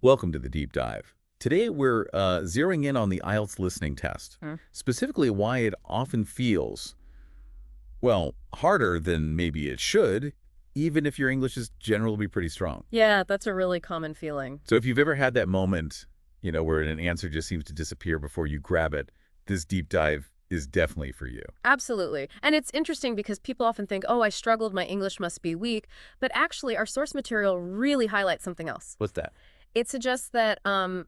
Welcome to the Deep Dive. Today we're zeroing in on the IELTS listening test, Hmm. specifically why it often feels, well, harder than maybe it should, even if your English is generally pretty strong. Yeah, that's a really common feeling. So if you've ever had that moment, where an answer just seems to disappear before you grab it, this deep dive is definitely for you. Absolutely. And it's interesting because people often think, oh, I struggled, my English must be weak. But actually, our source material really highlights something else. What's that? It suggests that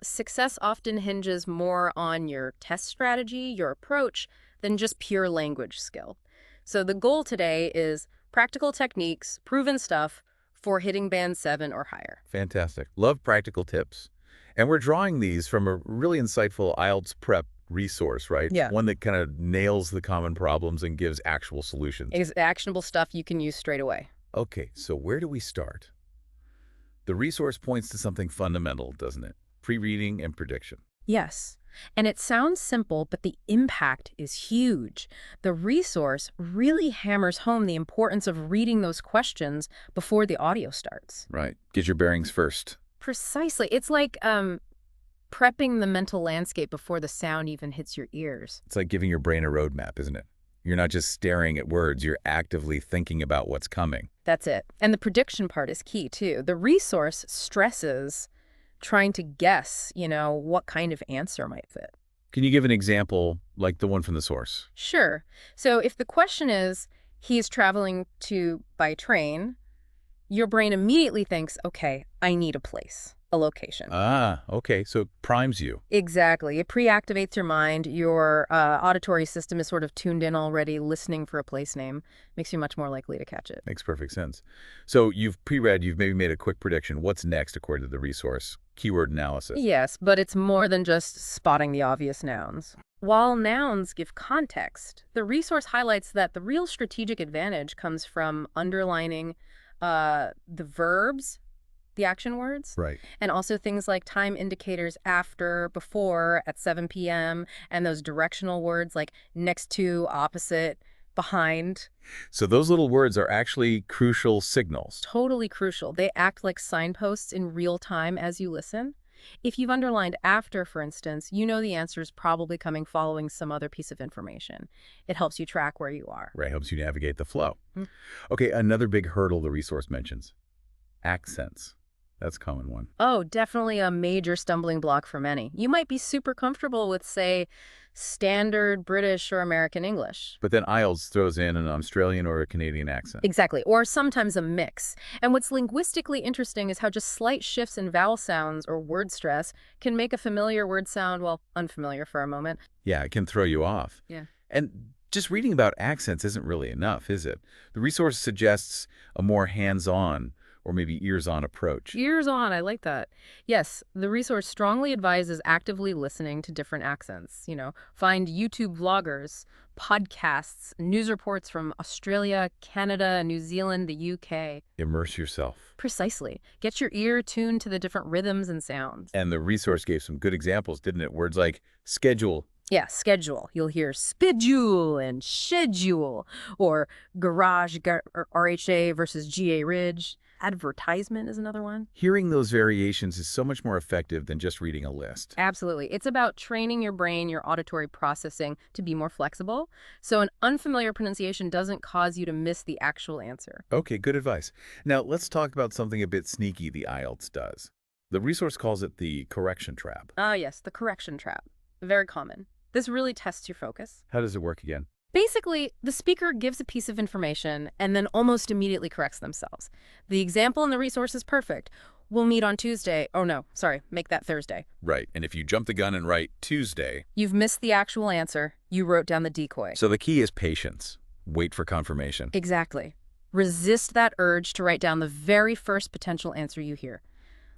success often hinges more on your test strategy, your approach, than just pure language skill. So the goal today is practical techniques, proven stuff for hitting band 7 or higher. Fantastic. Love practical tips. And we're drawing these from a really insightful IELTS prep resource, right? Yeah. One that kind of nails the common problems and gives actual solutions. It's actionable stuff you can use straight away. Okay, so where do we start? The resource points to something fundamental, doesn't it? Pre-reading and prediction. Yes. And it sounds simple, but the impact is huge. The resource really hammers home the importance of reading those questions before the audio starts. Right. Get your bearings first. Precisely. It's like prepping the mental landscape before the sound even hits your ears. It's like giving your brain a roadmap, isn't it? You're not just staring at words, you're actively thinking about what's coming. That's it. And the prediction part is key, too. The resource stresses trying to guess, what kind of answer might fit. Can you give an example like the one from the source? Sure. So if the question is, he's traveling by train, your brain immediately thinks, okay, I need a place, a location. Ah, okay. So it primes you. Exactly. It pre-activates your mind. Your auditory system is sort of tuned in already, listening for a place name. Makes you much more likely to catch it. Makes perfect sense. So you've pre-read, you've maybe made a quick prediction. What's next according to the resource? Keyword analysis. Yes, but it's more than just spotting the obvious nouns. While nouns give context, the resource highlights that the real strategic advantage comes from underlining the verbs, the action words, Right. and also things like time indicators after, before, at 7 p.m., and those directional words like next to, opposite, behind. So those little words are actually crucial signals. Totally crucial. They act like signposts in real time as you listen. If you've underlined after, for instance, you know the answer is probably coming following some other piece of information. It helps you track where you are. Right, helps you navigate the flow. Hmm. Okay, another big hurdle the resource mentions. Accents. That's a common one. Oh, definitely a major stumbling block for many. You might be super comfortable with, say, standard British or American English. But then IELTS throws in an Australian or a Canadian accent. Exactly, or sometimes a mix. And what's linguistically interesting is how just slight shifts in vowel sounds or word stress can make a familiar word sound, well, unfamiliar for a moment. Yeah, it can throw you off. Yeah. And just reading about accents isn't really enough, is it? The resource suggests a more hands-on or maybe ears-on approach. Ears on, I like that. Yes, the resource strongly advises actively listening to different accents. Find YouTube vloggers, podcasts, news reports from Australia, Canada, New Zealand, the UK. Immerse yourself. Precisely. Get your ear tuned to the different rhythms and sounds. And the resource gave some good examples, didn't it? Words like schedule. Yeah, schedule. You'll hear spidule and schedule, or garage, or RHA versus GA Ridge. Advertisement is another one. Hearing those variations is so much more effective than just reading a list. Absolutely. It's about training your brain, your auditory processing, to be more flexible, so an unfamiliar pronunciation doesn't cause you to miss the actual answer. Okay, good advice. Now, let's talk about something a bit sneaky the IELTS does. The resource calls it the correction trap. Ah, yes, the correction trap. Very common. This really tests your focus. How does it work again? Basically, the speaker gives a piece of information and then almost immediately corrects themselves. The example in the resource is perfect. We'll meet on Tuesday. Oh, no, sorry, make that Thursday. Right, and if you jump the gun and write Tuesday... You've missed the actual answer. You wrote down the decoy. So the key is patience. Wait for confirmation. Exactly. Resist that urge to write down the very first potential answer you hear.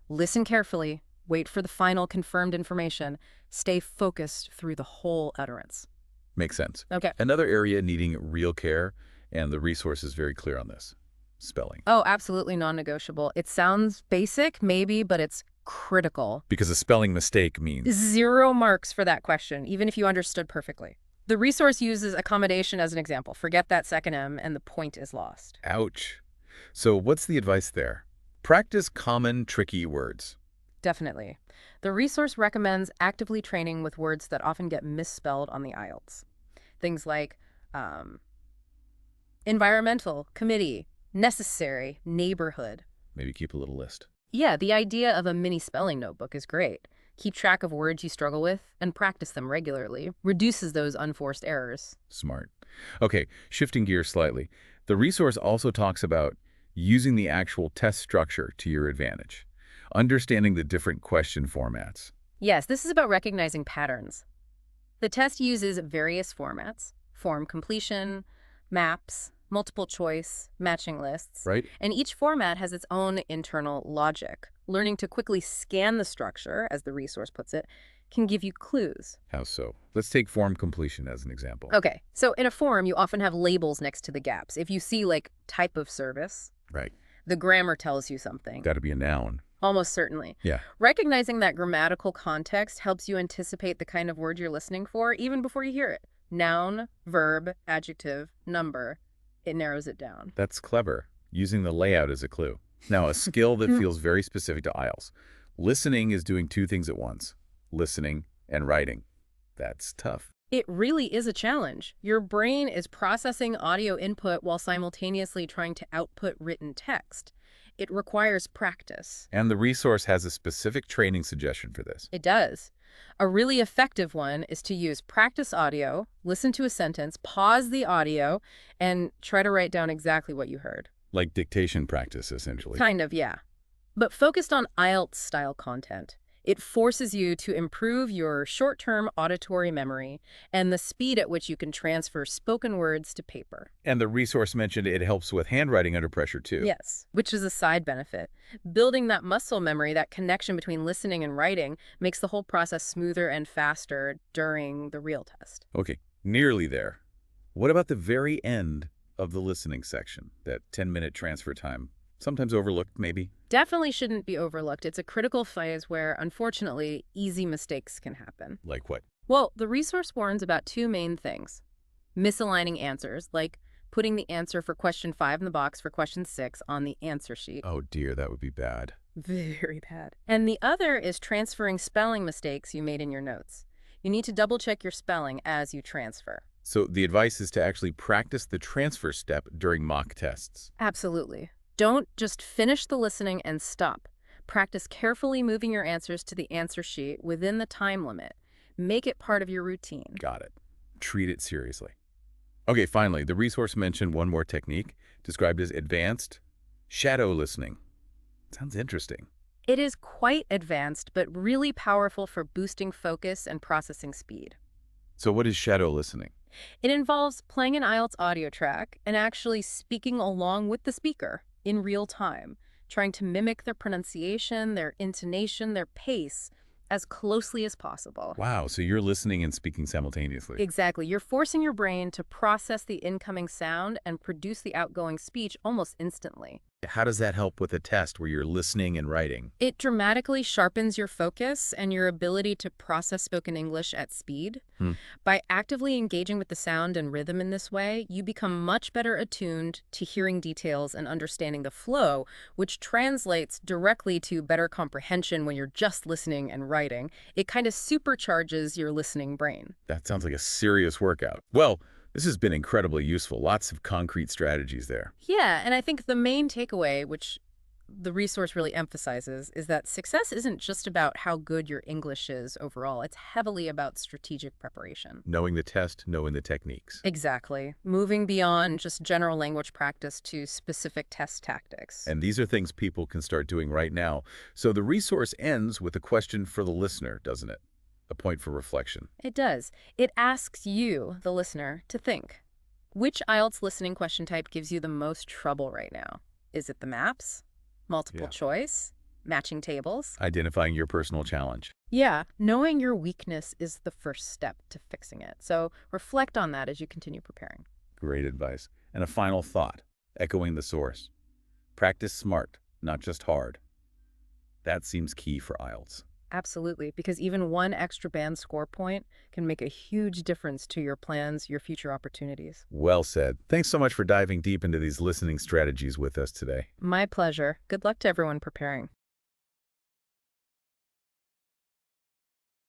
Listen carefully. Wait for the final confirmed information. Stay focused through the whole utterance. Makes sense. Okay. Another area needing real care, and the resource is very clear on this. Spelling. Oh, absolutely non-negotiable. It sounds basic, maybe, but it's critical. Because a spelling mistake means... 0 marks for that question, even if you understood perfectly. The resource uses accommodation as an example. Forget that second M, and the point is lost. Ouch. So what's the advice there? Practice common, tricky words. Definitely. The resource recommends actively training with words that often get misspelled on the IELTS. Things like um, environmental, committee, necessary, neighborhood. Maybe keep a little list. Yeah, the idea of a mini spelling notebook is great. Keep track of words you struggle with and practice them regularly. Reduces those unforced errors. Smart. Okay, shifting gears slightly. The resource also talks about using the actual test structure to your advantage, understanding the different question formats. Yes, this is about recognizing patterns. The test uses various formats: form completion, maps, multiple choice, matching lists, Right? and each format has its own internal logic. Learning to quickly scan the structure, as the resource puts it, can give you clues. How so? Let's take form completion as an example. Okay, so in a form, you often have labels next to the gaps. If you see, like, type of service, Right. the grammar tells you something. Got to be a noun. Almost certainly. Yeah. Recognizing that grammatical context helps you anticipate the kind of word you're listening for even before you hear it. Noun, verb, adjective, number. It narrows it down. That's clever, using the layout as a clue. Now, a skill that feels very specific to IELTS. Listening is doing two things at once, listening and writing. That's tough. It really is a challenge. Your brain is processing audio input while simultaneously trying to output written text. It requires practice. And the resource has a specific training suggestion for this. It does. A really effective one is to use practice audio, listen to a sentence, pause the audio, and try to write down exactly what you heard. Like dictation practice, essentially. Kind of, yeah. But focused on IELTS-style content. It forces you to improve your short-term auditory memory and the speed at which you can transfer spoken words to paper. And the resource mentioned it helps with handwriting under pressure, too. Yes, which is a side benefit. Building that muscle memory, that connection between listening and writing, makes the whole process smoother and faster during the real test. Okay, nearly there. What about the very end of the listening section, that 10-minute transfer time? Sometimes overlooked, maybe? Definitely shouldn't be overlooked. It's a critical phase where, unfortunately, easy mistakes can happen. Like what? Well, the resource warns about two main things. Misaligning answers, like putting the answer for question 5 in the box for question 6 on the answer sheet. Oh dear, that would be bad. Very bad. And the other is transferring spelling mistakes you made in your notes. You need to double-check your spelling as you transfer. So the advice is to actually practice the transfer step during mock tests. Absolutely. Don't just finish the listening and stop. Practice carefully moving your answers to the answer sheet within the time limit. Make it part of your routine. Got it. Treat it seriously. Okay, finally, the resource mentioned one more technique, described as advanced shadow listening. Sounds interesting. It is quite advanced, but really powerful for boosting focus and processing speed. So what is shadow listening? It involves playing an IELTS audio track and actually speaking along with the speaker in real time, trying to mimic their pronunciation, their intonation, their pace as closely as possible. Wow, so you're listening and speaking simultaneously. Exactly. You're forcing your brain to process the incoming sound and produce the outgoing speech almost instantly. How does that help with a test where you're listening and writing? It dramatically sharpens your focus and your ability to process spoken English at speed. By actively engaging with the sound and rhythm in this way, you become much better attuned to hearing details and understanding the flow, which translates directly to better comprehension when you're just listening and writing. It kind of supercharges your listening brain. That sounds like a serious workout. Well, this has been incredibly useful. Lots of concrete strategies there. Yeah, and I think the main takeaway, which the resource really emphasizes, is that success isn't just about how good your English is overall. It's heavily about strategic preparation. Knowing the test, knowing the techniques. Exactly. Moving beyond just general language practice to specific test tactics. And these are things people can start doing right now. So the resource ends with a question for the listener, doesn't it? A point for reflection. It does. It asks you, the listener, to think. Which IELTS listening question type gives you the most trouble right now? Is it the maps? Multiple choice? Matching tables? Identifying your personal challenge. Yeah, knowing your weakness is the first step to fixing it. So reflect on that as you continue preparing. Great advice. And a final thought, echoing the source. Practice smart, not just hard. That seems key for IELTS. Absolutely, because even one extra band score point can make a huge difference to your plans, your future opportunities. Well said. Thanks so much for diving deep into these listening strategies with us today. My pleasure. Good luck to everyone preparing.